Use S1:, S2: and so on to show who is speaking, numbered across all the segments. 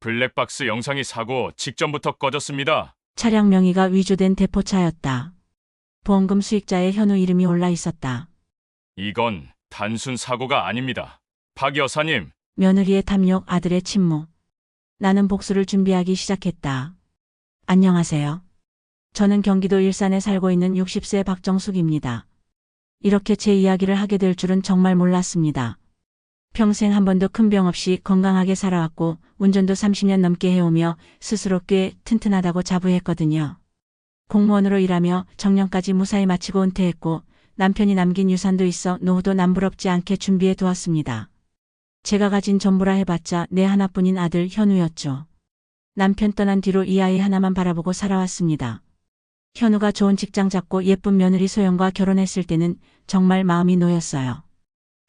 S1: 블랙박스 영상이 사고 직전부터 꺼졌습니다.
S2: 차량 명의가 위조된 대포차였다. 보험금 수익자의 현우 이름이 올라 있었다.
S1: 이건 단순 사고가 아닙니다. 박 여사님,
S2: 며느리의 탐욕, 아들의 침묵. 나는 복수를 준비하기 시작했다. 안녕하세요. 저는 경기도 일산에 살고 있는 60세 박정숙입니다. 이렇게 제 이야기를 하게 될 줄은 정말 몰랐습니다. 평생 한 번도 큰 병 없이 건강하게 살아왔고 운전도 30년 넘게 해오며 스스로 꽤 튼튼하다고 자부했거든요. 공무원으로 일하며 정년까지 무사히 마치고 은퇴했고 남편이 남긴 유산도 있어 노후도 남부럽지 않게 준비해 두었습니다. 제가 가진 전부라 해봤자 내 하나뿐인 아들 현우였죠. 남편 떠난 뒤로 이 아이 하나만 바라보고 살아왔습니다. 현우가 좋은 직장 잡고 예쁜 며느리 소연과 결혼했을 때는 정말 마음이 놓였어요.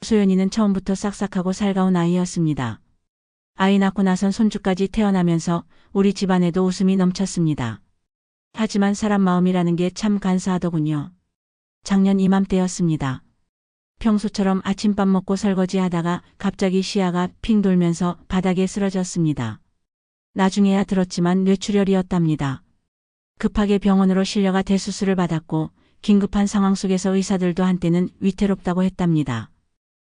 S2: 소연이는 처음부터 싹싹하고 살가운 아이였습니다. 아이 낳고 나선 손주까지 태어나면서 우리 집안에도 웃음이 넘쳤습니다. 하지만 사람 마음이라는 게 참 간사하더군요. 작년 이맘때였습니다. 평소처럼 아침밥 먹고 설거지하다가 갑자기 시야가 핑 돌면서 바닥에 쓰러졌습니다. 나중에야 들었지만 뇌출혈이었답니다. 급하게 병원으로 실려가 대수술을 받았고 긴급한 상황 속에서 의사들도 한때는 위태롭다고 했답니다.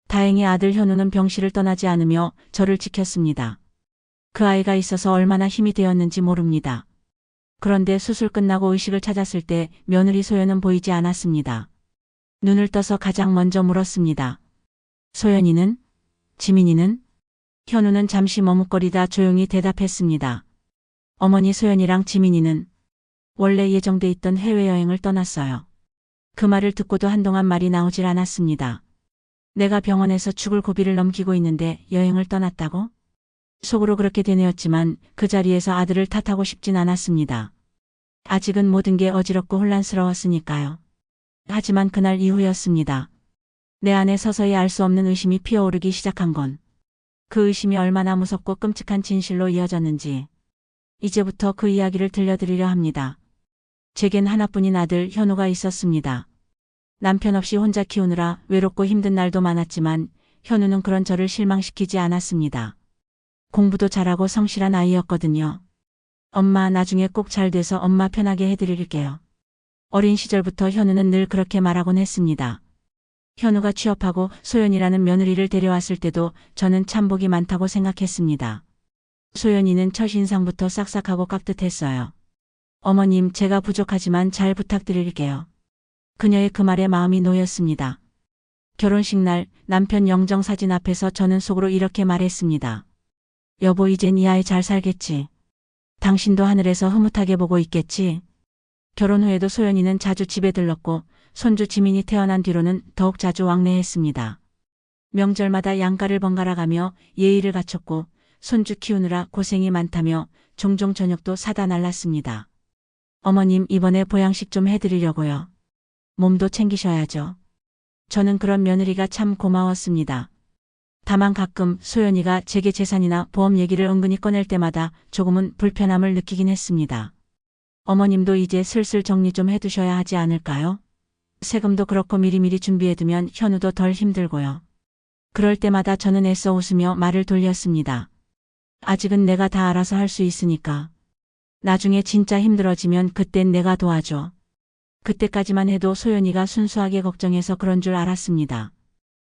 S2: 다행히 아들 현우는 병실을 떠나지 않으며 저를 지켰습니다. 그 아이가 있어서 얼마나 힘이 되었는지 모릅니다. 그런데 수술 끝나고 의식을 찾았을 때 며느리 소연은 보이지 않았습니다. 눈을 떠서 가장 먼저 물었습니다. 소연이는? 지민이는? 현우는 잠시 머뭇거리다 조용히 대답했습니다. 어머니 소연이랑 지민이는 원래 예정돼 있던 해외여행을 떠났어요. 그 말을 듣고도 한동안 말이 나오질 않았습니다. 내가 병원에서 죽을 고비를 넘기고 있는데 여행을 떠났다고? 속으로 그렇게 되뇌었지만 그 자리에서 아들을 탓하고 싶진 않았습니다. 아직은 모든 게 어지럽고 혼란스러웠으니까요. 하지만 그날 이후였습니다. 내 안에 서서히 알 수 없는 의심이 피어오르기 시작한 건 그 의심이 얼마나 무섭고 끔찍한 진실로 이어졌는지 이제부터 그 이야기를 들려드리려 합니다. 제겐 하나뿐인 아들 현우가 있었습니다. 남편 없이 혼자 키우느라 외롭고 힘든 날도 많았지만 현우는 그런 저를 실망시키지 않았습니다. 공부도 잘하고 성실한 아이였거든요. 엄마 나중에 꼭 잘 돼서 엄마 편하게 해드릴게요. 어린 시절부터 현우는 늘 그렇게 말하곤 했습니다. 현우가 취업하고 소연이라는 며느리를 데려왔을 때도 저는 참 복이 많다고 생각했습니다. 소연이는 첫인상부터 싹싹하고 깍듯했어요. 어머님, 제가 부족하지만 잘 부탁드릴게요. 그녀의 그 말에 마음이 놓였습니다. 결혼식 날 남편 영정사진 앞에서 저는 속으로 이렇게 말했습니다. 여보, 이젠 이 아이 잘 살겠지. 당신도 하늘에서 흐뭇하게 보고 있겠지. 결혼 후에도 소연이는 자주 집에 들렀고 손주 지민이 태어난 뒤로는 더욱 자주 왕래했습니다. 명절마다 양가를 번갈아 가며 예의를 갖췄고 손주 키우느라 고생이 많다며 종종 저녁도 사다 날랐습니다. 어머님, 이번에 보양식 좀 해드리려고요. 몸도 챙기셔야죠. 저는 그런 며느리가 참 고마웠습니다. 다만 가끔 소연이가 제게 재산이나 보험 얘기를 은근히 꺼낼 때마다 조금은 불편함을 느끼긴 했습니다. 어머님도 이제 슬슬 정리 좀 해두셔야 하지 않을까요? 세금도 그렇고 미리미리 준비해두면 현우도 덜 힘들고요. 그럴 때마다 저는 애써 웃으며 말을 돌렸습니다. 아직은 내가 다 알아서 할 수 있으니까. 나중에 진짜 힘들어지면 그땐 내가 도와줘. 그때까지만 해도 소연이가 순수하게 걱정해서 그런 줄 알았습니다.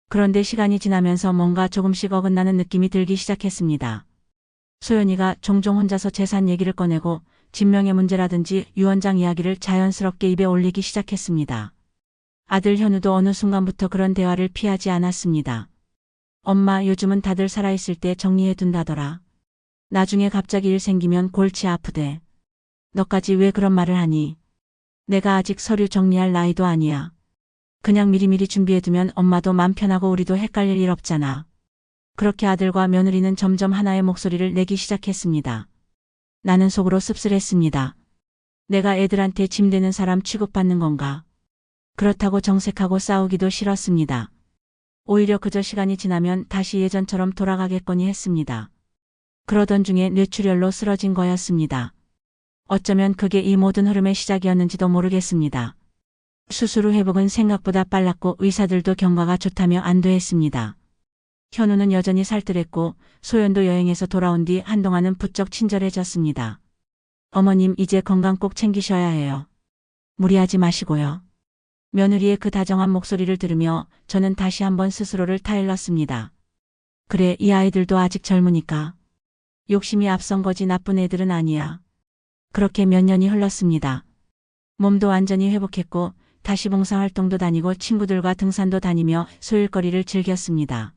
S2: 그런데 시간이 지나면서 뭔가 조금씩 어긋나는 느낌이 들기 시작했습니다. 소연이가 종종 혼자서 재산 얘기를 꺼내고 진명의 문제라든지 유언장 이야기를 자연스럽게 입에 올리기 시작했습니다. 아들 현우도 어느 순간부터 그런 대화를 피하지 않았습니다. 엄마, 요즘은 다들 살아있을 때 정리해 둔다더라. 나중에 갑자기 일 생기면 골치 아프대. 너까지 왜 그런 말을 하니? 내가 아직 서류 정리할 나이도 아니야. 그냥 미리미리 준비해두면 엄마도 맘 편하고 우리도 헷갈릴 일 없잖아. 그렇게 아들과 며느리는 점점 하나의 목소리를 내기 시작했습니다. 나는 속으로 씁쓸했습니다. 내가 애들한테 짐 되는 사람 취급받는 건가? 그렇다고 정색하고 싸우기도 싫었습니다. 오히려 그저 시간이 지나면 다시 예전처럼 돌아가겠거니 했습니다. 그러던 중에 뇌출혈로 쓰러진 거였습니다. 어쩌면 그게 이 모든 흐름의 시작이었는지도 모르겠습니다. 수술 후 회복은 생각보다 빨랐고 의사들도 경과가 좋다며 안도했습니다. 현우는 여전히 살뜰했고 소연도 여행에서 돌아온 뒤 한동안은 부쩍 친절해졌습니다. 어머님, 이제 건강 꼭 챙기셔야 해요. 무리하지 마시고요. 며느리의 그 다정한 목소리를 들으며 저는 다시 한번 스스로를 타일렀습니다. 그래, 이 아이들도 아직 젊으니까. 욕심이 앞선 거지 나쁜 애들은 아니야. 그렇게 몇 년이 흘렀습니다. 몸도 완전히 회복했고 다시 봉사활동도 다니고 친구들과 등산도 다니며 소일거리를 즐겼습니다.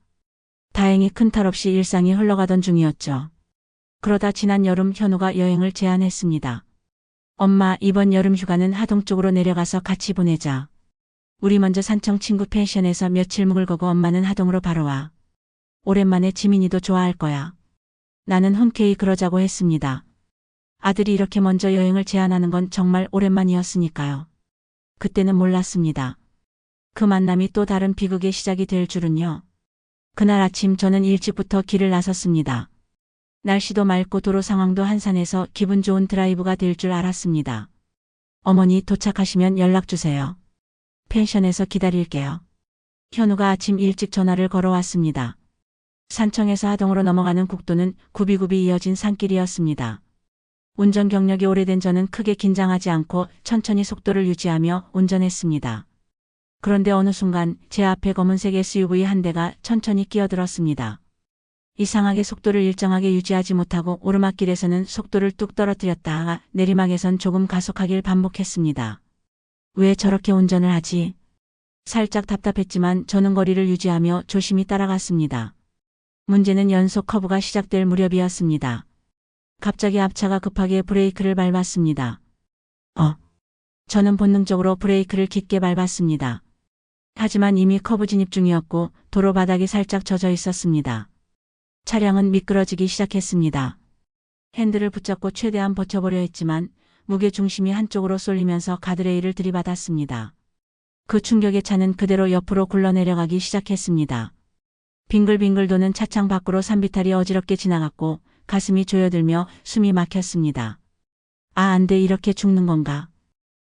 S2: 다행히 큰 탈 없이 일상이 흘러가던 중이었죠. 그러다 지난 여름 현우가 여행을 제안했습니다. 엄마, 이번 여름 휴가는 하동 쪽으로 내려가서 같이 보내자. 우리 먼저 산청 친구 펜션에서 며칠 묵을 거고 엄마는 하동으로 바로 와. 오랜만에 지민이도 좋아할 거야. 나는 흔쾌히 그러자고 했습니다. 아들이 이렇게 먼저 여행을 제안하는 건 정말 오랜만이었으니까요. 그때는 몰랐습니다. 그 만남이 또 다른 비극의 시작이 될 줄은요. 그날 아침 저는 일찍부터 길을 나섰습니다. 날씨도 맑고 도로 상황도 한산해서 기분 좋은 드라이브가 될 줄 알았습니다. 어머니, 도착하시면 연락 주세요. 펜션에서 기다릴게요. 현우가 아침 일찍 전화를 걸어왔습니다. 산청에서 하동으로 넘어가는 국도는 굽이굽이 이어진 산길이었습니다. 운전 경력이 오래된 저는 크게 긴장하지 않고 천천히 속도를 유지하며 운전했습니다. 그런데 어느 순간 제 앞에 검은색 SUV 한 대가 천천히 끼어들었습니다. 이상하게 속도를 일정하게 유지하지 못하고 오르막길에서는 속도를 뚝 떨어뜨렸다가 내리막에선 조금 가속하길 반복했습니다. 왜 저렇게 운전을 하지? 살짝 답답했지만 저는 거리를 유지하며 조심히 따라갔습니다. 문제는 연속 커브가 시작될 무렵이었습니다. 갑자기 앞차가 급하게 브레이크를 밟았습니다. 저는 본능적으로 브레이크를 깊게 밟았습니다. 하지만 이미 커브 진입 중이었고 도로 바닥이 살짝 젖어 있었습니다. 차량은 미끄러지기 시작했습니다. 핸들을 붙잡고 최대한 버텨보려 했지만 무게 중심이 한쪽으로 쏠리면서 가드레일을 들이받았습니다. 그 충격에 차는 그대로 옆으로 굴러내려가기 시작했습니다. 빙글빙글 도는 차창 밖으로 산비탈이 어지럽게 지나갔고 가슴이 조여들며 숨이 막혔습니다. 아, 안 돼, 이렇게 죽는 건가?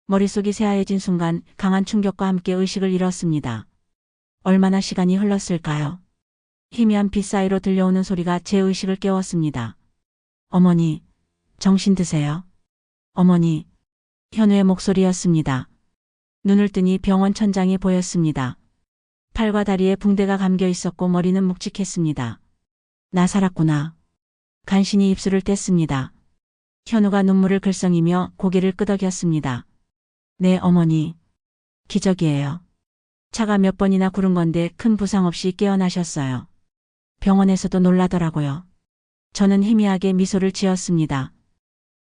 S2: 머릿속이 새하얘진 순간 강한 충격과 함께 의식을 잃었습니다. 얼마나 시간이 흘렀을까요? 희미한 빛 사이로 들려오는 소리가 제 의식을 깨웠습니다. 어머니, 정신 드세요. 어머니, 현우의 목소리였습니다. 눈을 뜨니 병원 천장이 보였습니다. 팔과 다리에 붕대가 감겨 있었고 머리는 묵직했습니다. 나 살았구나. 간신히 입술을 뗐습니다. 현우가 눈물을 글썽이며 고개를 끄덕였습니다. 네, 어머니. 기적이에요. 차가 몇 번이나 구른 건데 큰 부상 없이 깨어나셨어요. 병원에서도 놀라더라고요. 저는 희미하게 미소를 지었습니다.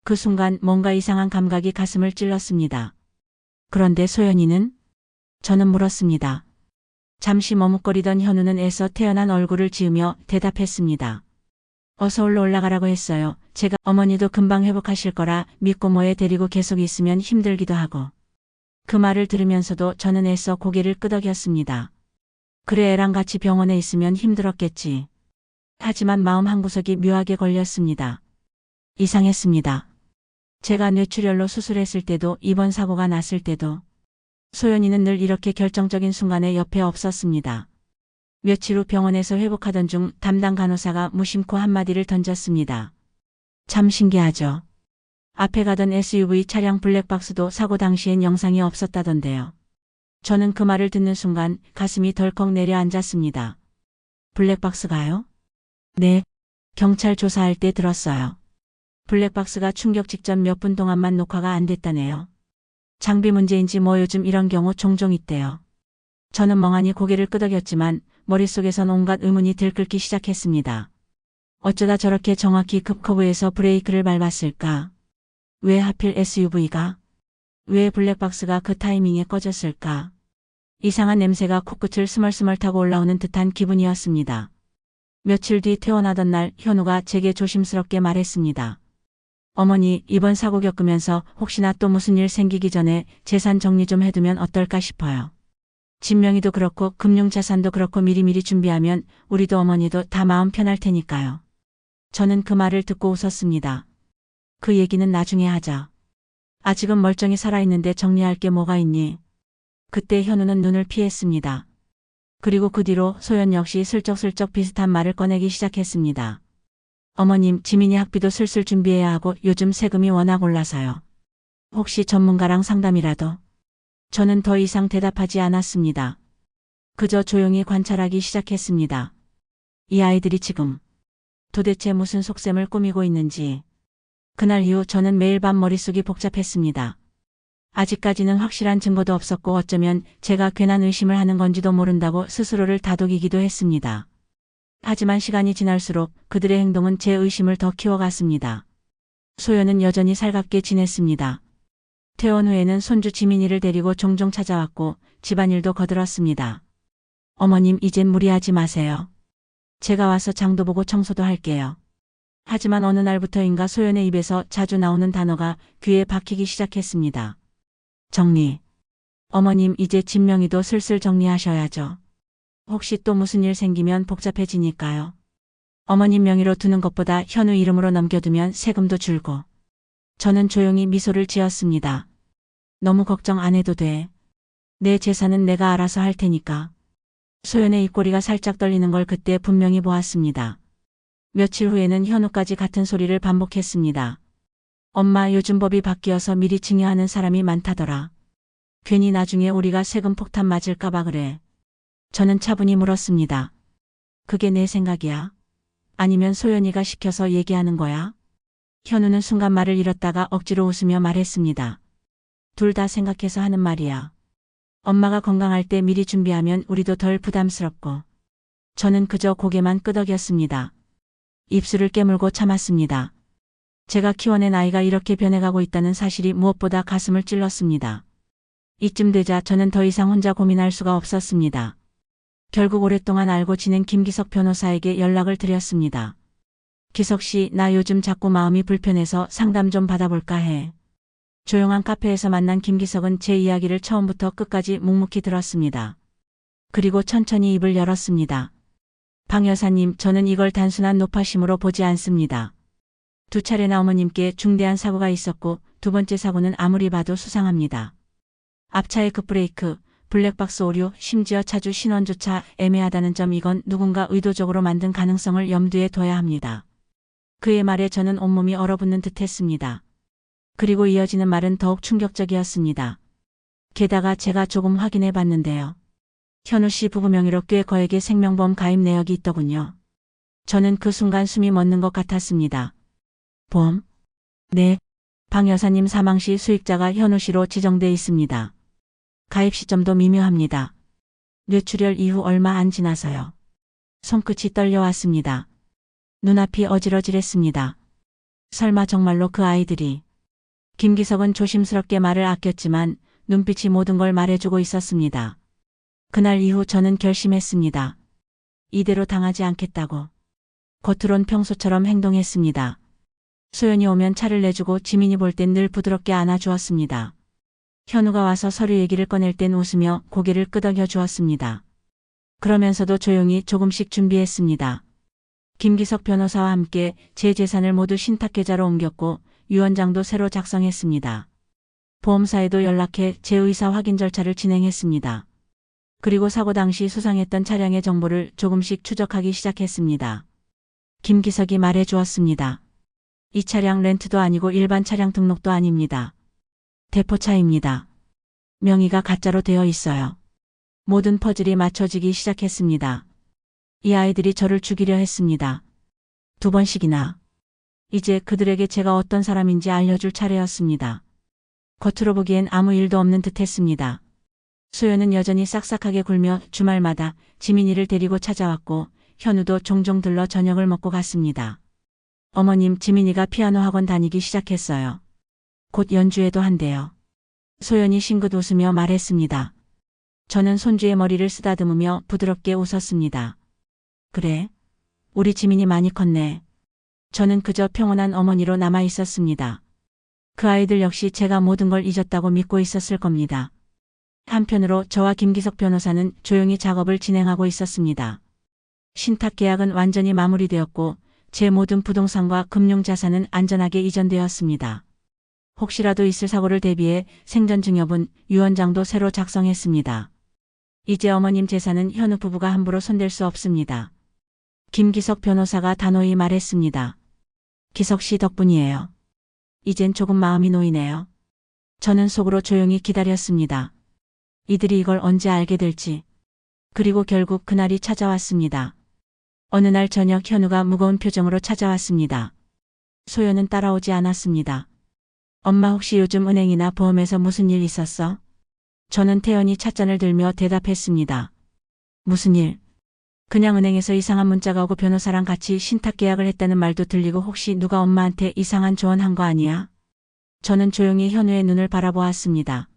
S2: 그 순간 뭔가 이상한 감각이 가슴을 찔렀습니다. 그런데 소연이는? 저는 물었습니다. 잠시 머뭇거리던 현우는 애써 태어난 얼굴을 지으며 대답했습니다. 어서울로 올라가라고 했어요. 제가 어머니도 금방 회복하실 거라 믿고 뭐에 데리고 계속 있으면 힘들기도 하고. 그 말을 들으면서도 저는 애써 고개를 끄덕였습니다. 그래, 애랑 같이 병원에 있으면 힘들었겠지. 하지만 마음 한구석이 묘하게 걸렸습니다. 이상했습니다. 제가 뇌출혈로 수술했을 때도 입원 사고가 났을 때도 소연이는 늘 이렇게 결정적인 순간에 옆에 없었습니다. 며칠 후 병원에서 회복하던 중 담당 간호사가 무심코 한마디를 던졌습니다. 참 신기하죠. 앞에 가던 SUV 차량 블랙박스도 사고 당시엔 영상이 없었다던데요. 저는 그 말을 듣는 순간 가슴이 덜컥 내려앉았습니다. 블랙박스가요? 네, 경찰 조사할 때 들었어요. 블랙박스가 충격 직전 몇 분 동안만 녹화가 안 됐다네요. 장비 문제인지 뭐 요즘 이런 경우 종종 있대요. 저는 멍하니 고개를 끄덕였지만 머릿속에선 온갖 의문이 들끓기 시작했습니다. 어쩌다 저렇게 정확히 급커브에서 브레이크를 밟았을까? 왜 하필 SUV가? 왜 블랙박스가 그 타이밍에 꺼졌을까? 이상한 냄새가 코끝을 스멀스멀 타고 올라오는 듯한 기분이었습니다. 며칠 뒤 퇴원하던 날 현우가 제게 조심스럽게 말했습니다. 어머니, 이번 사고 겪으면서 혹시나 또 무슨 일 생기기 전에 재산 정리 좀 해두면 어떨까 싶어요. 집 명의도 그렇고 금융자산도 그렇고 미리미리 준비하면 우리도 어머니도 다 마음 편할 테니까요. 저는 그 말을 듣고 웃었습니다. 그 얘기는 나중에 하자. 아직은 멀쩡히 살아있는데 정리할 게 뭐가 있니? 그때 현우는 눈을 피했습니다. 그리고 그 뒤로 소연 역시 슬쩍슬쩍 비슷한 말을 꺼내기 시작했습니다. 어머님, 지민이 학비도 슬슬 준비해야 하고 요즘 세금이 워낙 올라서요. 혹시 전문가랑 상담이라도? 저는 더 이상 대답하지 않았습니다. 그저 조용히 관찰하기 시작했습니다. 이 아이들이 지금 도대체 무슨 속셈을 꾸미고 있는지. 그날 이후 저는 매일 밤 머릿속이 복잡했습니다. 아직까지는 확실한 증거도 없었고 어쩌면 제가 괜한 의심을 하는 건지도 모른다고 스스로를 다독이기도 했습니다. 하지만 시간이 지날수록 그들의 행동은 제 의심을 더 키워갔습니다. 소연은 여전히 살갑게 지냈습니다. 퇴원 후에는 손주 지민이를 데리고 종종 찾아왔고 집안일도 거들었습니다. 어머님, 이젠 무리하지 마세요. 제가 와서 장도 보고 청소도 할게요. 하지만 어느 날부터인가 소연의 입에서 자주 나오는 단어가 귀에 박히기 시작했습니다. 정리. 어머님, 이제 집 명의도 슬슬 정리하셔야죠. 혹시 또 무슨 일 생기면 복잡해지니까요. 어머님 명의로 두는 것보다 현우 이름으로 넘겨두면 세금도 줄고. 저는 조용히 미소를 지었습니다. 너무 걱정 안 해도 돼. 내 재산은 내가 알아서 할 테니까. 소연의 입꼬리가 살짝 떨리는 걸 그때 분명히 보았습니다. 며칠 후에는 현우까지 같은 소리를 반복했습니다. 엄마, 요즘 법이 바뀌어서 미리 증여하는 사람이 많다더라. 괜히 나중에 우리가 세금 폭탄 맞을까봐 그래. 저는 차분히 물었습니다. 그게 내 생각이야? 아니면 소연이가 시켜서 얘기하는 거야? 현우는 순간 말을 잃었다가 억지로 웃으며 말했습니다. 둘 다 생각해서 하는 말이야. 엄마가 건강할 때 미리 준비하면 우리도 덜 부담스럽고. 저는 그저 고개만 끄덕였습니다. 입술을 깨물고 참았습니다. 제가 키워낸 아이가 이렇게 변해가고 있다는 사실이 무엇보다 가슴을 찔렀습니다. 이쯤 되자 저는 더 이상 혼자 고민할 수가 없었습니다. 결국 오랫동안 알고 지낸 김기석 변호사에게 연락을 드렸습니다. 기석 씨, 나 요즘 자꾸 마음이 불편해서 상담 좀 받아볼까 해. 조용한 카페에서 만난 김기석은 제 이야기를 처음부터 끝까지 묵묵히 들었습니다. 그리고 천천히 입을 열었습니다. 방 여사님, 저는 이걸 단순한 노파심으로 보지 않습니다. 두 차례나 어머님께 중대한 사고가 있었고 두 번째 사고는 아무리 봐도 수상합니다. 앞차의 급브레이크, 블랙박스 오류, 심지어 차주 신원조차 애매하다는 점, 이건 누군가 의도적으로 만든 가능성을 염두에 둬야 합니다. 그의 말에 저는 온몸이 얼어붙는 듯 했습니다. 그리고 이어지는 말은 더욱 충격적이었습니다. 게다가 제가 조금 확인해 봤는데요. 현우 씨 부부 명의로 꽤 거액의 생명보험 가입 내역이 있더군요. 저는 그 순간 숨이 멎는 것 같았습니다. 보험? 네. 방 여사님 사망 시 수익자가 현우 씨로 지정돼 있습니다. 가입 시점도 미묘합니다. 뇌출혈 이후 얼마 안 지나서요. 손끝이 떨려왔습니다. 눈앞이 어지러질했습니다. 설마 정말로 그 아이들이. 김기석은 조심스럽게 말을 아꼈지만 눈빛이 모든 걸 말해주고 있었습니다. 그날 이후 저는 결심했습니다. 이대로 당하지 않겠다고. 겉으론 평소처럼 행동했습니다. 소연이 오면 차를 내주고 지민이 볼 땐 늘 부드럽게 안아주었습니다. 현우가 와서 서류 얘기를 꺼낼 땐 웃으며 고개를 끄덕여 주었습니다. 그러면서도 조용히 조금씩 준비했습니다. 김기석 변호사와 함께 제 재산을 모두 신탁계좌로 옮겼고 유언장도 새로 작성했습니다. 보험사에도 연락해 제 의사 확인 절차를 진행했습니다. 그리고 사고 당시 수상했던 차량의 정보를 조금씩 추적하기 시작했습니다. 김기석이 말해 주었습니다. 이 차량 렌트도 아니고 일반 차량 등록도 아닙니다. 대포차입니다. 명의가 가짜로 되어 있어요. 모든 퍼즐이 맞춰지기 시작했습니다. 이 아이들이 저를 죽이려 했습니다. 2번씩이나. 이제 그들에게 제가 어떤 사람인지 알려줄 차례였습니다. 겉으로 보기엔 아무 일도 없는 듯 했습니다. 소연은 여전히 싹싹하게 굴며 주말마다 지민이를 데리고 찾아왔고 현우도 종종 들러 저녁을 먹고 갔습니다. 어머님, 지민이가 피아노 학원 다니기 시작했어요. 곧 연주회도 한대요. 소연이 싱긋 웃으며 말했습니다. 저는 손주의 머리를 쓰다듬으며 부드럽게 웃었습니다. 그래? 우리 지민이 많이 컸네. 저는 그저 평온한 어머니로 남아 있었습니다. 그 아이들 역시 제가 모든 걸 잊었다고 믿고 있었을 겁니다. 한편으로 저와 김기석 변호사는 조용히 작업을 진행하고 있었습니다. 신탁 계약은 완전히 마무리되었고 제 모든 부동산과 금융자산은 안전하게 이전되었습니다. 혹시라도 있을 사고를 대비해 생전증여분, 유언장도 새로 작성했습니다. 이제 어머님 재산은 현우 부부가 함부로 손댈 수 없습니다. 김기석 변호사가 단호히 말했습니다. 기석 씨 덕분이에요. 이젠 조금 마음이 놓이네요. 저는 속으로 조용히 기다렸습니다. 이들이 이걸 언제 알게 될지. 그리고 결국 그날이 찾아왔습니다. 어느 날 저녁 현우가 무거운 표정으로 찾아왔습니다. 소연은 따라오지 않았습니다. 엄마 혹시 요즘 은행이나 보험에서 무슨 일 있었어? 저는 태연히 찻잔을 들며 대답했습니다. 무슨 일? 그냥 은행에서 이상한 문자가 오고 변호사랑 같이 신탁 계약을 했다는 말도 들리고 혹시 누가 엄마한테 이상한 조언한 거 아니야? 저는 조용히 현우의 눈을 바라보았습니다.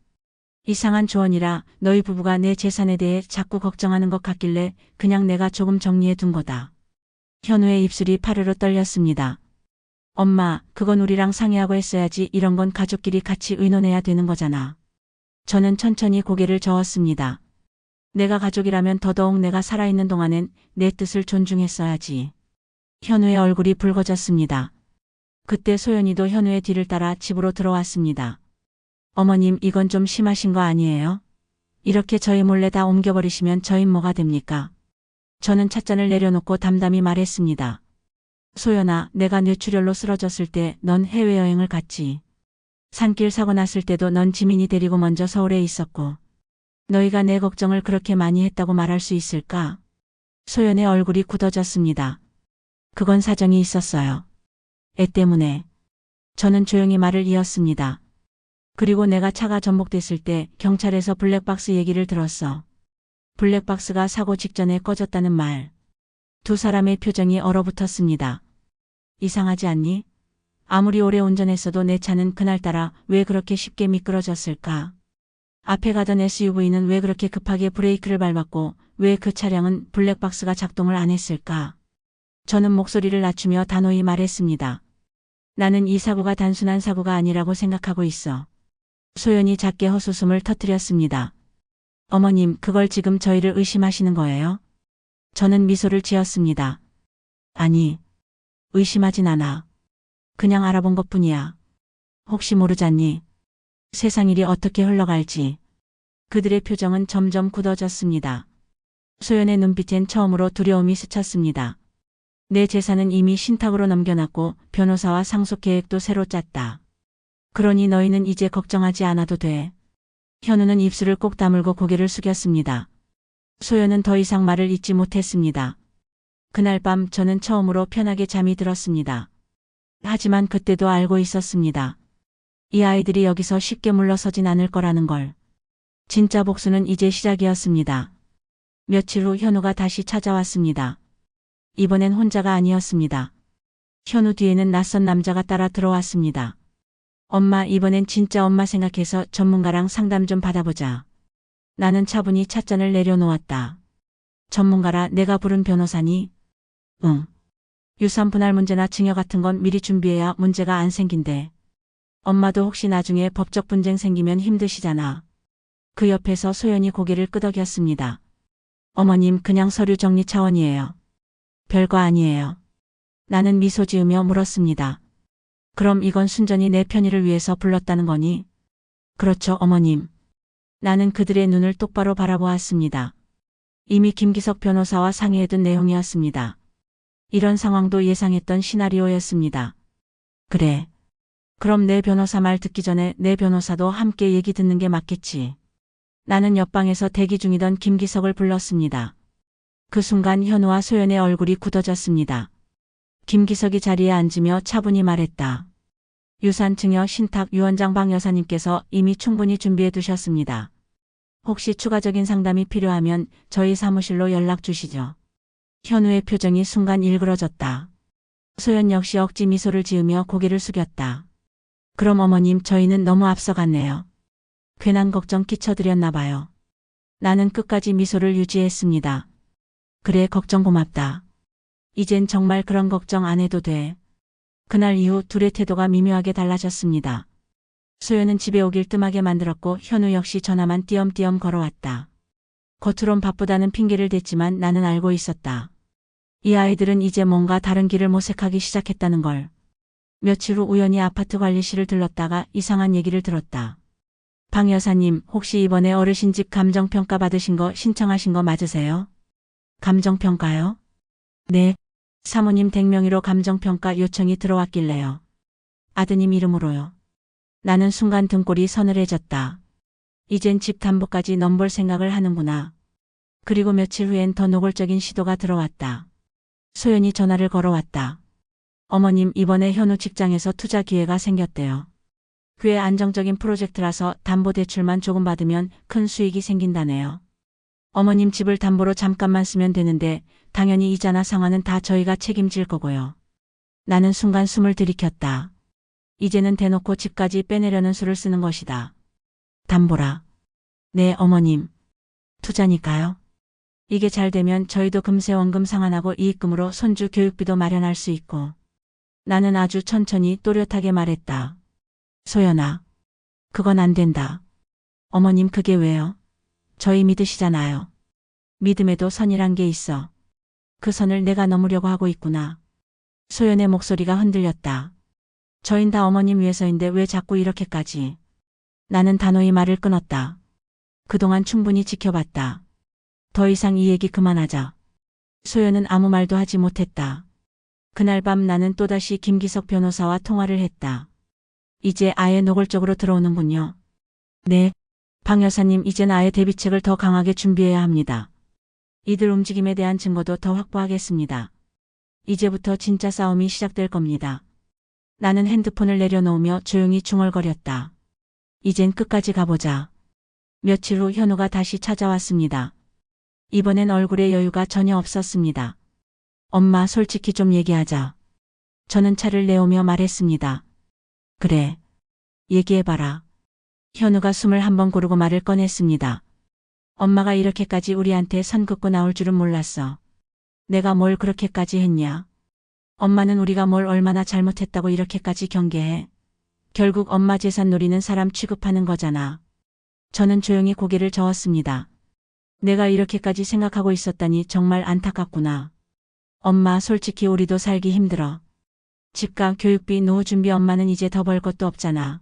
S2: 이상한 조언이라 너희 부부가 내 재산에 대해 자꾸 걱정하는 것 같길래 그냥 내가 조금 정리해 둔 거다. 현우의 입술이 파르르 떨렸습니다. 엄마, 그건 우리랑 상의하고 했어야지. 이런 건 가족끼리 같이 의논해야 되는 거잖아. 저는 천천히 고개를 저었습니다. 내가 가족이라면 더더욱 내가 살아있는 동안엔 내 뜻을 존중했어야지. 현우의 얼굴이 붉어졌습니다. 그때 소연이도 현우의 뒤를 따라 집으로 들어왔습니다. 어머님, 이건 좀 심하신 거 아니에요? 이렇게 저희 몰래 다 옮겨버리시면 저희 뭐가 됩니까? 저는 찻잔을 내려놓고 담담히 말했습니다. 소연아, 내가 뇌출혈로 쓰러졌을 때 넌 해외여행을 갔지. 산길 사고 났을 때도 넌 지민이 데리고 먼저 서울에 있었고. 너희가 내 걱정을 그렇게 많이 했다고 말할 수 있을까? 소연의 얼굴이 굳어졌습니다. 그건 사정이 있었어요. 애 때문에. 저는 조용히 말을 이었습니다. 그리고 내가 차가 전복됐을 때 경찰에서 블랙박스 얘기를 들었어. 블랙박스가 사고 직전에 꺼졌다는 말. 두 사람의 표정이 얼어붙었습니다. 이상하지 않니? 아무리 오래 운전했어도 내 차는 그날따라 왜 그렇게 쉽게 미끄러졌을까? 앞에 가던 SUV는 왜 그렇게 급하게 브레이크를 밟았고 왜 그 차량은 블랙박스가 작동을 안 했을까? 저는 목소리를 낮추며 단호히 말했습니다. 나는 이 사고가 단순한 사고가 아니라고 생각하고 있어. 소연이 작게 헛웃음을 터뜨렸습니다. 어머님, 그걸 지금 저희를 의심하시는 거예요? 저는 미소를 지었습니다. 아니, 의심하진 않아. 그냥 알아본 것뿐이야. 혹시 모르잖니. 세상 일이 어떻게 흘러갈지. 그들의 표정은 점점 굳어졌습니다. 소연의 눈빛엔 처음으로 두려움이 스쳤습니다. 내 재산은 이미 신탁으로 넘겨놨고 변호사와 상속 계획도 새로 짰다. 그러니 너희는 이제 걱정하지 않아도 돼. 현우는 입술을 꼭 다물고 고개를 숙였습니다. 소연은 더 이상 말을 잇지 못했습니다. 그날 밤 저는 처음으로 편하게 잠이 들었습니다. 하지만 그때도 알고 있었습니다. 이 아이들이 여기서 쉽게 물러서진 않을 거라는 걸. 진짜 복수는 이제 시작이었습니다. 며칠 후 현우가 다시 찾아왔습니다. 이번엔 혼자가 아니었습니다. 현우 뒤에는 낯선 남자가 따라 들어왔습니다. 엄마, 이번엔 진짜 엄마 생각해서 전문가랑 상담 좀 받아보자. 나는 차분히 찻잔을 내려놓았다. 전문가라, 내가 부른 변호사니? 응. 유산 분할 문제나 증여 같은 건 미리 준비해야 문제가 안 생긴대. 엄마도 혹시 나중에 법적 분쟁 생기면 힘드시잖아. 그 옆에서 소연이 고개를 끄덕였습니다. 어머님, 그냥 서류 정리 차원이에요. 별거 아니에요. 나는 미소 지으며 물었습니다. 그럼 이건 순전히 내 편의를 위해서 불렀다는 거니? 그렇죠, 어머님. 나는 그들의 눈을 똑바로 바라보았습니다. 이미 김기석 변호사와 상의해둔 내용이었습니다. 이런 상황도 예상했던 시나리오였습니다. 그래. 그럼 내 변호사 말 듣기 전에 내 변호사도 함께 얘기 듣는 게 맞겠지. 나는 옆방에서 대기 중이던 김기석을 불렀습니다. 그 순간 현우와 소연의 얼굴이 굳어졌습니다. 김기석이 자리에 앉으며 차분히 말했다. 유산 증여 신탁 유원장 박 여사님께서 이미 충분히 준비해 두셨습니다. 혹시 추가적인 상담이 필요하면 저희 사무실로 연락 주시죠. 현우의 표정이 순간 일그러졌다. 소연 역시 억지 미소를 지으며 고개를 숙였다. 그럼 어머님, 저희는 너무 앞서갔네요. 괜한 걱정 끼쳐드렸나 봐요. 나는 끝까지 미소를 유지했습니다. 그래, 걱정 고맙다. 이젠 정말 그런 걱정 안 해도 돼. 그날 이후 둘의 태도가 미묘하게 달라졌습니다. 소연은 집에 오길 뜸하게 만들었고 현우 역시 전화만 띄엄띄엄 걸어왔다. 겉으론 바쁘다는 핑계를 댔지만 나는 알고 있었다. 이 아이들은 이제 뭔가 다른 길을 모색하기 시작했다는 걸. 며칠 후 우연히 아파트 관리실을 들렀다가 이상한 얘기를 들었다. 방 여사님, 혹시 이번에 어르신 집 감정평가 받으신 거 신청하신 거 맞으세요? 감정평가요? 네. 사모님 댁 명의로 감정평가 요청이 들어왔길래요. 아드님 이름으로요. 나는 순간 등골이 서늘해졌다. 이젠 집 담보까지 넘볼 생각을 하는구나. 그리고 며칠 후엔 더 노골적인 시도가 들어왔다. 소연이 전화를 걸어왔다. 어머님, 이번에 현우 직장에서 투자 기회가 생겼대요. 꽤 안정적인 프로젝트라서 담보대출만 조금 받으면 큰 수익이 생긴다네요. 어머님 집을 담보로 잠깐만 쓰면 되는데 당연히 이자나 상환은 다 저희가 책임질 거고요. 나는 순간 숨을 들이켰다. 이제는 대놓고 집까지 빼내려는 수를 쓰는 것이다. 담보라. 네, 어머님. 투자니까요. 이게 잘 되면 저희도 금세 원금 상환하고 이익금으로 손주 교육비도 마련할 수 있고. 나는 아주 천천히 또렷하게 말했다. 소연아. 그건 안 된다. 어머님, 그게 왜요? 저희 믿으시잖아요. 믿음에도 선이란 게 있어. 그 선을 내가 넘으려고 하고 있구나. 소연의 목소리가 흔들렸다. 저흰 다 어머님 위해서인데 왜 자꾸 이렇게까지. 나는 단호히 말을 끊었다. 그동안 충분히 지켜봤다. 더 이상 이 얘기 그만하자. 소연은 아무 말도 하지 못했다. 그날 밤 나는 또다시 김기석 변호사와 통화를 했다. 이제 아예 노골적으로 들어오는군요. 네. 방 여사님, 이젠 아예 대비책을 더 강하게 준비해야 합니다. 이들 움직임에 대한 증거도 더 확보하겠습니다. 이제부터 진짜 싸움이 시작될 겁니다. 나는 핸드폰을 내려놓으며 조용히 중얼거렸다. 이젠 끝까지 가보자. 며칠 후 현우가 다시 찾아왔습니다. 이번엔 얼굴에 여유가 전혀 없었습니다. 엄마, 솔직히 좀 얘기하자. 저는 차를 내오며 말했습니다. 그래. 얘기해봐라. 현우가 숨을 한번 고르고 말을 꺼냈습니다. 엄마가 이렇게까지 우리한테 선 긋고 나올 줄은 몰랐어. 내가 뭘 그렇게까지 했냐? 엄마는 우리가 뭘 얼마나 잘못했다고 이렇게까지 경계해. 결국 엄마 재산 노리는 사람 취급하는 거잖아. 저는 조용히 고개를 저었습니다. 내가 이렇게까지 생각하고 있었다니 정말 안타깝구나. 엄마, 솔직히 우리도 살기 힘들어. 집값, 교육비, 노후 준비, 엄마는 이제 더 벌 것도 없잖아.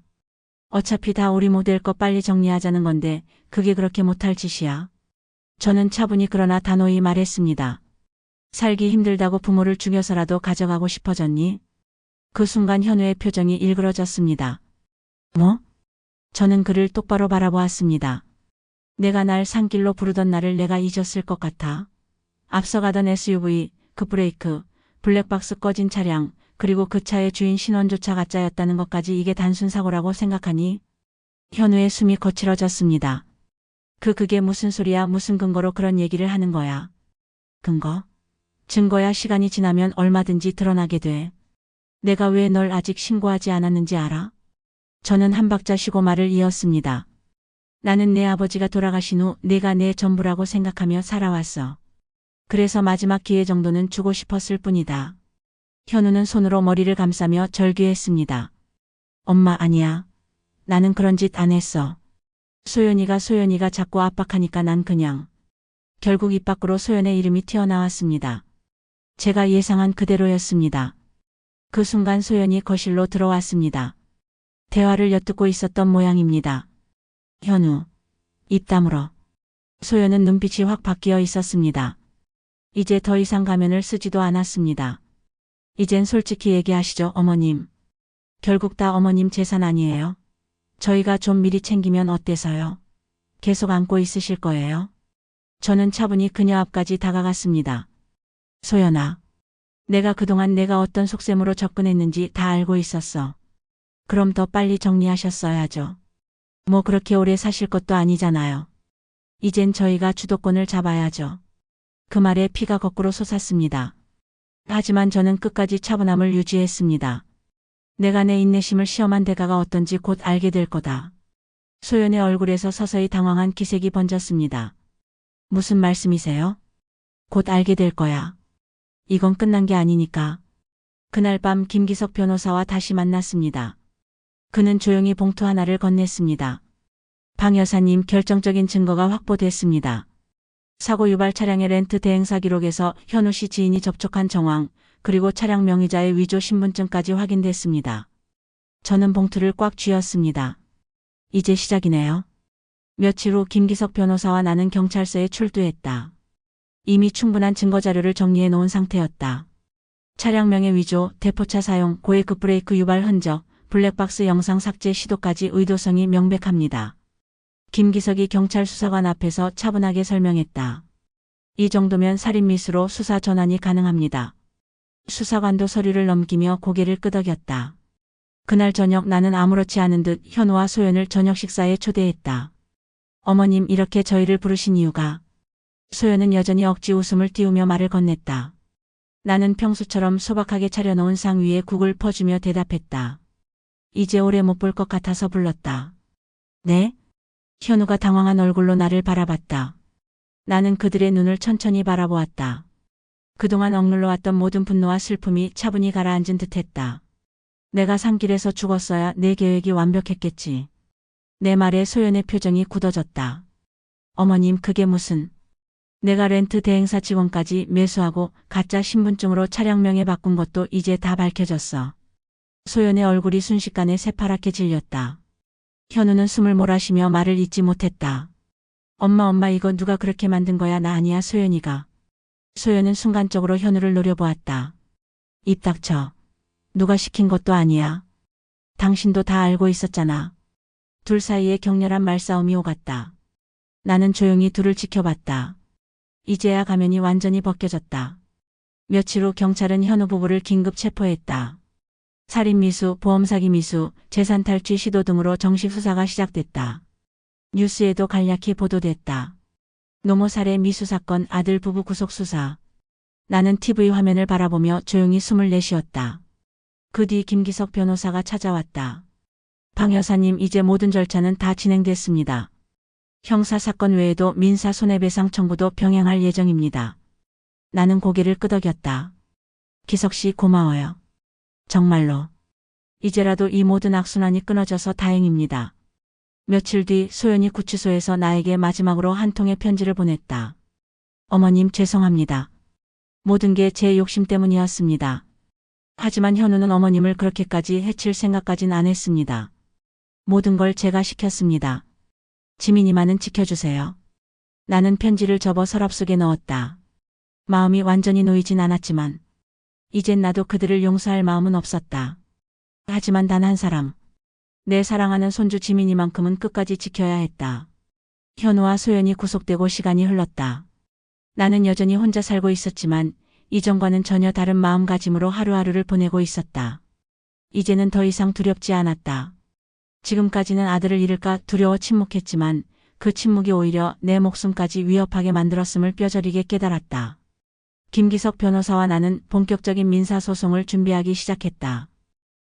S2: 어차피 다 우리 못 될 거 빨리 정리하자는 건데 그게 그렇게 못할 짓이야. 저는 차분히 그러나 단호히 말했습니다. 살기 힘들다고 부모를 죽여서라도 가져가고 싶어졌니? 그 순간 현우의 표정이 일그러졌습니다. 뭐? 저는 그를 똑바로 바라보았습니다. 내가 날 산길로 부르던 나를 내가 잊었을 것 같아. 앞서가던 SUV, 그 브레이크, 블랙박스 꺼진 차량, 그리고 그 차의 주인 신원조차 가짜였다는 것까지 이게 단순 사고라고 생각하니? 현우의 숨이 거칠어졌습니다. 그게 무슨 소리야? 무슨 근거로 그런 얘기를 하는 거야? 근거? 증거야. 시간이 지나면 얼마든지 드러나게 돼. 내가 왜 널 아직 신고하지 않았는지 알아? 저는 한 박자 쉬고 말을 이었습니다. 나는 내 아버지가 돌아가신 후 내가 내 전부라고 생각하며 살아왔어. 그래서 마지막 기회 정도는 주고 싶었을 뿐이다. 현우는 손으로 머리를 감싸며 절규했습니다. 엄마, 아니야. 나는 그런 짓 안 했어. 소연이가 자꾸 압박하니까 난 그냥. 결국 입 밖으로 소연의 이름이 튀어나왔습니다. 제가 예상한 그대로였습니다. 그 순간 소연이 거실로 들어왔습니다. 대화를 엿듣고 있었던 모양입니다. 현우, 입 다물어. 소연은 눈빛이 확 바뀌어 있었습니다. 이제 더 이상 가면을 쓰지도 않았습니다. 이젠 솔직히 얘기하시죠, 어머님. 결국 다 어머님 재산 아니에요? 저희가 좀 미리 챙기면 어때서요? 계속 안고 있으실 거예요? 저는 차분히 그녀 앞까지 다가갔습니다. 소연아, 내가 그동안 내가 어떤 속셈으로 접근했는지 다 알고 있었어. 그럼 더 빨리 정리하셨어야죠. 뭐 그렇게 오래 사실 것도 아니잖아요. 이젠 저희가 주도권을 잡아야죠. 그 말에 피가 거꾸로 솟았습니다. 하지만 저는 끝까지 차분함을 유지했습니다. 내가 내 인내심을 시험한 대가가 어떤지 곧 알게 될 거다. 소연의 얼굴에서 서서히 당황한 기색이 번졌습니다. 무슨 말씀이세요? 곧 알게 될 거야. 이건 끝난 게 아니니까. 그날 밤 김기석 변호사와 다시 만났습니다. 그는 조용히 봉투 하나를 건넸습니다. 방 여사님, 결정적인 증거가 확보됐습니다. 사고 유발 차량의 렌트 대행사 기록에서 현우 씨 지인이 접촉한 정황, 그리고 차량 명의자의 위조 신분증까지 확인됐습니다. 저는 봉투를 꽉 쥐었습니다. 이제 시작이네요. 며칠 후 김기석 변호사와 나는 경찰서에 출두했다. 이미 충분한 증거자료를 정리해 놓은 상태였다. 차량명의 위조, 대포차 사용, 고액 브레이크 유발 흔적, 블랙박스 영상 삭제 시도까지 의도성이 명백합니다. 김기석이 경찰 수사관 앞에서 차분하게 설명했다. 이 정도면 살인미수로 수사 전환이 가능합니다. 수사관도 서류를 넘기며 고개를 끄덕였다. 그날 저녁 나는 아무렇지 않은 듯 현우와 소연을 저녁 식사에 초대했다. 어머님, 이렇게 저희를 부르신 이유가? 소연은 여전히 억지 웃음을 띄우며 말을 건넸다. 나는 평소처럼 소박하게 차려놓은 상 위에 국을 퍼주며 대답했다. 이제 오래 못 볼 것 같아서 불렀다. 네? 현우가 당황한 얼굴로 나를 바라봤다. 나는 그들의 눈을 천천히 바라보았다. 그동안 억눌러왔던 모든 분노와 슬픔이 차분히 가라앉은 듯했다. 내가 산길에서 죽었어야 내 계획이 완벽했겠지. 내 말에 소연의 표정이 굳어졌다. 어머님, 그게 무슨... 내가 렌트 대행사 직원까지 매수하고 가짜 신분증으로 차량명에 바꾼 것도 이제 다 밝혀졌어. 소연의 얼굴이 순식간에 새파랗게 질렸다. 현우는 숨을 몰아쉬며 말을 잇지 못했다. 엄마, 이거 누가 그렇게 만든 거야? 나 아니야, 소연이가. 소연은 순간적으로 현우를 노려보았다. 입 닥쳐. 누가 시킨 것도 아니야. 당신도 다 알고 있었잖아. 둘 사이에 격렬한 말싸움이 오갔다. 나는 조용히 둘을 지켜봤다. 이제야 가면이 완전히 벗겨졌다. 며칠 후 경찰은 현우 부부를 긴급 체포했다. 살인미수, 보험사기 미수, 재산탈취 시도 등으로 정식 수사가 시작됐다. 뉴스에도 간략히 보도됐다. 노모 살해 미수 사건 아들 부부 구속 수사. 나는 TV 화면을 바라보며 조용히 숨을 내쉬었다. 그 뒤 김기석 변호사가 찾아왔다. 방 여사님, 이제 모든 절차는 다 진행됐습니다. 형사사건 외에도 민사 손해배상 청구도 병행할 예정입니다. 나는 고개를 끄덕였다. 기석 씨, 고마워요. 정말로. 이제라도 이 모든 악순환이 끊어져서 다행입니다. 며칠 뒤 소연이 구치소에서 나에게 마지막으로 한 통의 편지를 보냈다. 어머님, 죄송합니다. 모든 게 제 욕심 때문이었습니다. 하지만 현우는 어머님을 그렇게까지 해칠 생각까진 안 했습니다. 모든 걸 제가 시켰습니다. 지민이만은 지켜주세요. 나는 편지를 접어 서랍 속에 넣었다. 마음이 완전히 놓이진 않았지만 이젠 나도 그들을 용서할 마음은 없었다. 하지만 단 한 사람, 내 사랑하는 손주 지민이만큼은 끝까지 지켜야 했다. 현우와 소연이 구속되고 시간이 흘렀다. 나는 여전히 혼자 살고 있었지만 이전과는 전혀 다른 마음가짐으로 하루하루를 보내고 있었다. 이제는 더 이상 두렵지 않았다. 지금까지는 아들을 잃을까 두려워 침묵했지만 그 침묵이 오히려 내 목숨까지 위협하게 만들었음을 뼈저리게 깨달았다. 김기석 변호사와 나는 본격적인 민사소송을 준비하기 시작했다.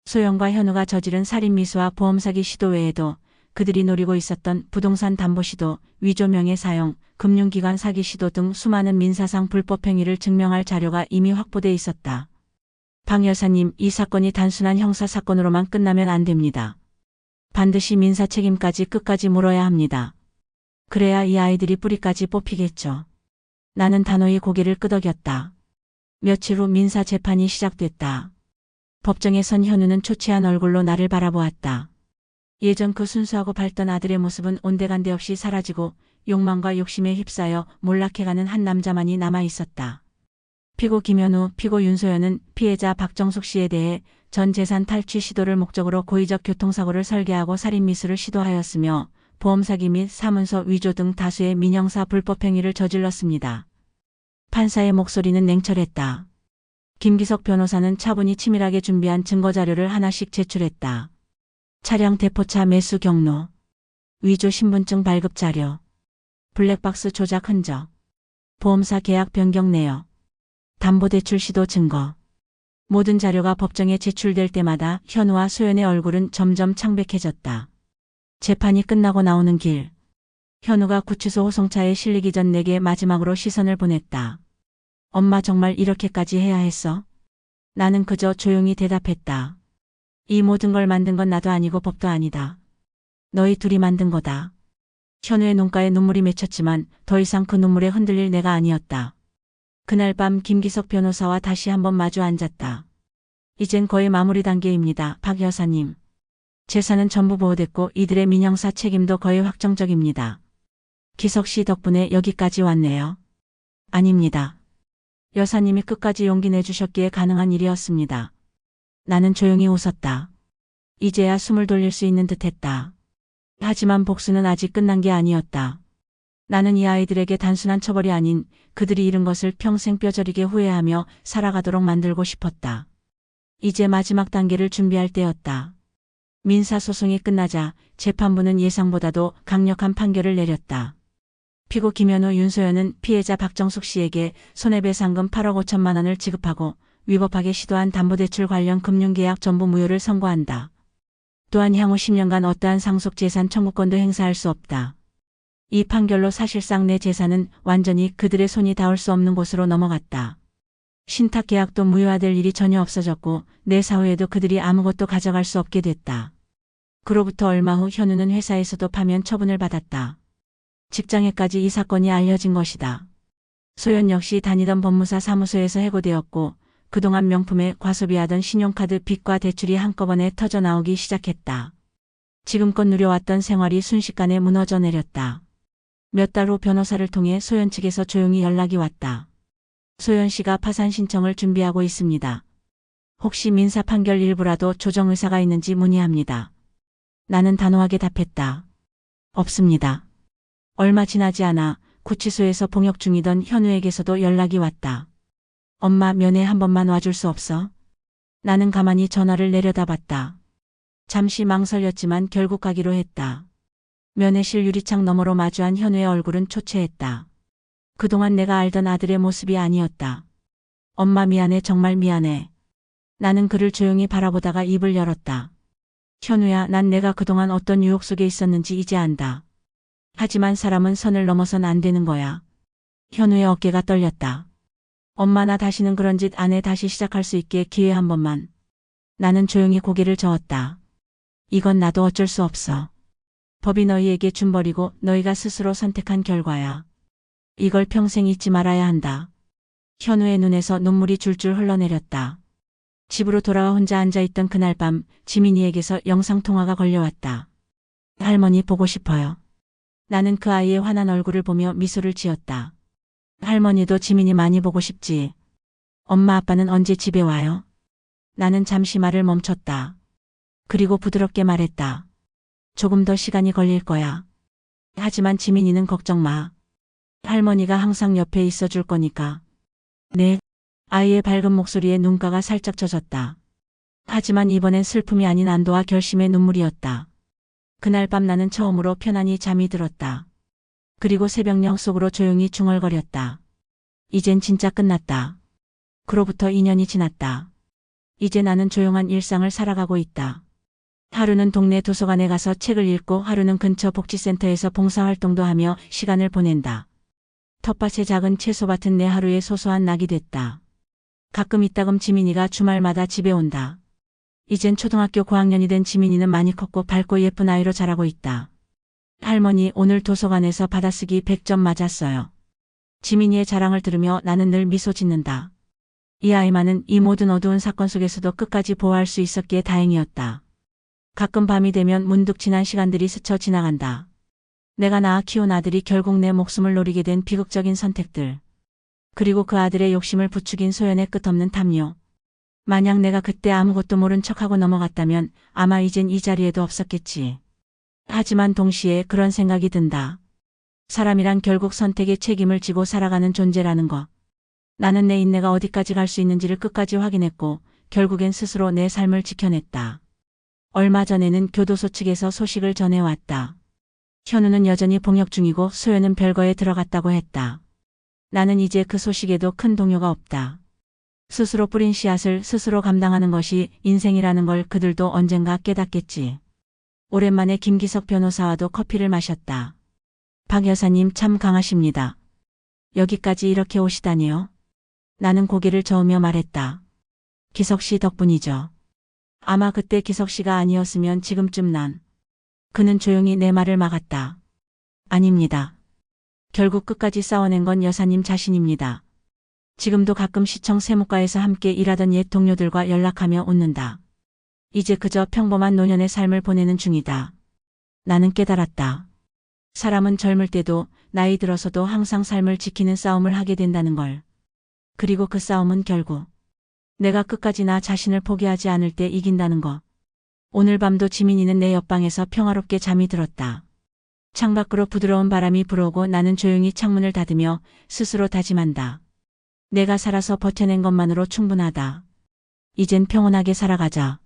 S2: 소연과 현우가 저지른 살인미수와 보험사기 시도 외에도 그들이 노리고 있었던 부동산 담보 시도, 위조 명의 사용, 금융기관 사기 시도 등 수많은 민사상 불법 행위를 증명할 자료가 이미 확보돼 있었다. 방 여사님, 이 사건이 단순한 형사사건으로만 끝나면 안 됩니다. 반드시 민사 책임까지 끝까지 물어야 합니다. 그래야 이 아이들이 뿌리까지 뽑히겠죠. 나는 단호히 고개를 끄덕였다. 며칠 후 민사 재판이 시작됐다. 법정에 선 현우는 초췌한 얼굴로 나를 바라보았다. 예전 그 순수하고 밝던 아들의 모습은 온데간데 없이 사라지고 욕망과 욕심에 휩싸여 몰락해가는 한 남자만이 남아있었다. 피고 김현우, 피고 윤소연은 피해자 박정숙 씨에 대해 전 재산 탈취 시도를 목적으로 고의적 교통사고를 설계하고 살인미수를 시도하였으며 보험사기 및 사문서 위조 등 다수의 민형사 불법 행위를 저질렀습니다. 판사의 목소리는 냉철했다. 김기석 변호사는 차분히 치밀하게 준비한 증거자료를 하나씩 제출했다. 차량 대포차 매수 경로, 위조 신분증 발급 자료, 블랙박스 조작 흔적, 보험사 계약 변경 내역, 담보대출 시도 증거. 모든 자료가 법정에 제출될 때마다 현우와 소연의 얼굴은 점점 창백해졌다. 재판이 끝나고 나오는 길. 현우가 구치소 호송차에 실리기 전 내게 마지막으로 시선을 보냈다. 엄마, 정말 이렇게까지 해야 했어? 나는 그저 조용히 대답했다. 이 모든 걸 만든 건 나도 아니고 법도 아니다. 너희 둘이 만든 거다. 현우의 눈가에 눈물이 맺혔지만 더 이상 그 눈물에 흔들릴 내가 아니었다. 그날 밤 김기석 변호사와 다시 한번 마주 앉았다. 이젠 거의 마무리 단계입니다, 박 여사님. 재산은 전부 보호됐고 이들의 민형사 책임도 거의 확정적입니다. 기석 씨 덕분에 여기까지 왔네요. 아닙니다. 여사님이 끝까지 용기 내주셨기에 가능한 일이었습니다. 나는 조용히 웃었다. 이제야 숨을 돌릴 수 있는 듯했다. 하지만 복수는 아직 끝난 게 아니었다. 나는 이 아이들에게 단순한 처벌이 아닌 그들이 잃은 것을 평생 뼈저리게 후회하며 살아가도록 만들고 싶었다. 이제 마지막 단계를 준비할 때였다. 민사소송이 끝나자 재판부는 예상보다도 강력한 판결을 내렸다. 피고 김현우, 윤소연은 피해자 박정숙 씨에게 손해배상금 8억 5천만 원을 지급하고 위법하게 시도한 담보대출 관련 금융계약 전부 무효를 선고한다. 또한 향후 10년간 어떠한 상속재산 청구권도 행사할 수 없다. 이 판결로 사실상 내 재산은 완전히 그들의 손이 닿을 수 없는 곳으로 넘어갔다. 신탁계약도 무효화될 일이 전혀 없어졌고 내 사후에도 그들이 아무것도 가져갈 수 없게 됐다. 그로부터 얼마 후 현우는 회사에서도 파면 처분을 받았다. 직장에까지 이 사건이 알려진 것이다. 소연 역시 다니던 법무사 사무소에서 해고되었고 그동안 명품에 과소비하던 신용카드 빚과 대출이 한꺼번에 터져나오기 시작했다. 지금껏 누려왔던 생활이 순식간에 무너져 내렸다. 몇 달 후 변호사를 통해 소연 측에서 조용히 연락이 왔다. 소연 씨가 파산 신청을 준비하고 있습니다. 혹시 민사 판결 일부라도 조정 의사가 있는지 문의합니다. 나는 단호하게 답했다. 없습니다. 얼마 지나지 않아 구치소에서 봉역 중이던 현우에게서도 연락이 왔다. 엄마 면회 한 번만 와줄 수 없어? 나는 가만히 전화를 내려다봤다. 잠시 망설였지만 결국 가기로 했다. 면회실 유리창 너머로 마주한 현우의 얼굴은 초췌했다. 그동안 내가 알던 아들의 모습이 아니었다. 엄마 미안해, 정말 미안해. 나는 그를 조용히 바라보다가 입을 열었다. 현우야, 난 내가 그동안 어떤 유혹 속에 있었는지 이제 안다. 하지만 사람은 선을 넘어선 안 되는 거야. 현우의 어깨가 떨렸다. 엄마, 나 다시는 그런 짓 안 해. 다시 시작할 수 있게 기회 한 번만. 나는 조용히 고개를 저었다. 이건 나도 어쩔 수 없어. 법이 너희에게 준 벌이고 너희가 스스로 선택한 결과야. 이걸 평생 잊지 말아야 한다. 현우의 눈에서 눈물이 줄줄 흘러내렸다. 집으로 돌아와 혼자 앉아있던 그날 밤 지민이에게서 영상통화가 걸려왔다. 할머니 보고 싶어요. 나는 그 아이의 환한 얼굴을 보며 미소를 지었다. 할머니도 지민이 많이 보고 싶지. 엄마 아빠는 언제 집에 와요? 나는 잠시 말을 멈췄다. 그리고 부드럽게 말했다. 조금 더 시간이 걸릴 거야. 하지만 지민이는 걱정 마. 할머니가 항상 옆에 있어 줄 거니까. 네. 아이의 밝은 목소리에 눈가가 살짝 젖었다. 하지만 이번엔 슬픔이 아닌 안도와 결심의 눈물이었다. 그날 밤 나는 처음으로 편안히 잠이 들었다. 그리고 새벽녘 속으로 조용히 중얼거렸다. 이젠 진짜 끝났다. 그로부터 2년이 지났다. 이제 나는 조용한 일상을 살아가고 있다. 하루는 동네 도서관에 가서 책을 읽고 하루는 근처 복지센터에서 봉사활동도 하며 시간을 보낸다. 텃밭에 작은 채소밭은 내 하루의 소소한 낙이 됐다. 가끔 이따금 지민이가 주말마다 집에 온다. 이젠 초등학교 고학년이 된 지민이는 많이 컸고 밝고 예쁜 아이로 자라고 있다. 할머니, 오늘 도서관에서 받아쓰기 100점 맞았어요. 지민이의 자랑을 들으며 나는 늘 미소 짓는다. 이 아이만은 이 모든 어두운 사건 속에서도 끝까지 보호할 수 있었기에 다행이었다. 가끔 밤이 되면 문득 지난 시간들이 스쳐 지나간다. 내가 낳아 키운 아들이 결국 내 목숨을 노리게 된 비극적인 선택들. 그리고 그 아들의 욕심을 부추긴 소연의 끝없는 탐욕. 만약 내가 그때 아무것도 모른 척하고 넘어갔다면 아마 이젠 이 자리에도 없었겠지. 하지만 동시에 그런 생각이 든다. 사람이란 결국 선택의 책임을 지고 살아가는 존재라는 것. 나는 내 인내가 어디까지 갈 수 있는지를 끝까지 확인했고 결국엔 스스로 내 삶을 지켜냈다. 얼마 전에는 교도소 측에서 소식을 전해왔다. 현우는 여전히 봉역 중이고 소연은 별거에 들어갔다고 했다. 나는 이제 그 소식에도 큰 동요가 없다. 스스로 뿌린 씨앗을 스스로 감당하는 것이 인생이라는 걸 그들도 언젠가 깨닫겠지. 오랜만에 김기석 변호사와도 커피를 마셨다. 박 여사님 참 강하십니다. 여기까지 이렇게 오시다니요? 나는 고개를 저으며 말했다. 기석 씨 덕분이죠. 아마 그때 기석 씨가 아니었으면 지금쯤 난. 그는 조용히 내 말을 막았다. 아닙니다. 결국 끝까지 싸워낸 건 여사님 자신입니다. 지금도 가끔 시청 세무과에서 함께 일하던 옛 동료들과 연락하며 웃는다. 이제 그저 평범한 노년의 삶을 보내는 중이다. 나는 깨달았다. 사람은 젊을 때도 나이 들어서도 항상 삶을 지키는 싸움을 하게 된다는 걸. 그리고 그 싸움은 결국 내가 끝까지 나 자신을 포기하지 않을 때 이긴다는 거. 오늘 밤도 지민이는 내 옆방에서 평화롭게 잠이 들었다. 창밖으로 부드러운 바람이 불어오고 나는 조용히 창문을 닫으며 스스로 다짐한다. 내가 살아서 버텨낸 것만으로 충분하다. 이젠 평온하게 살아가자.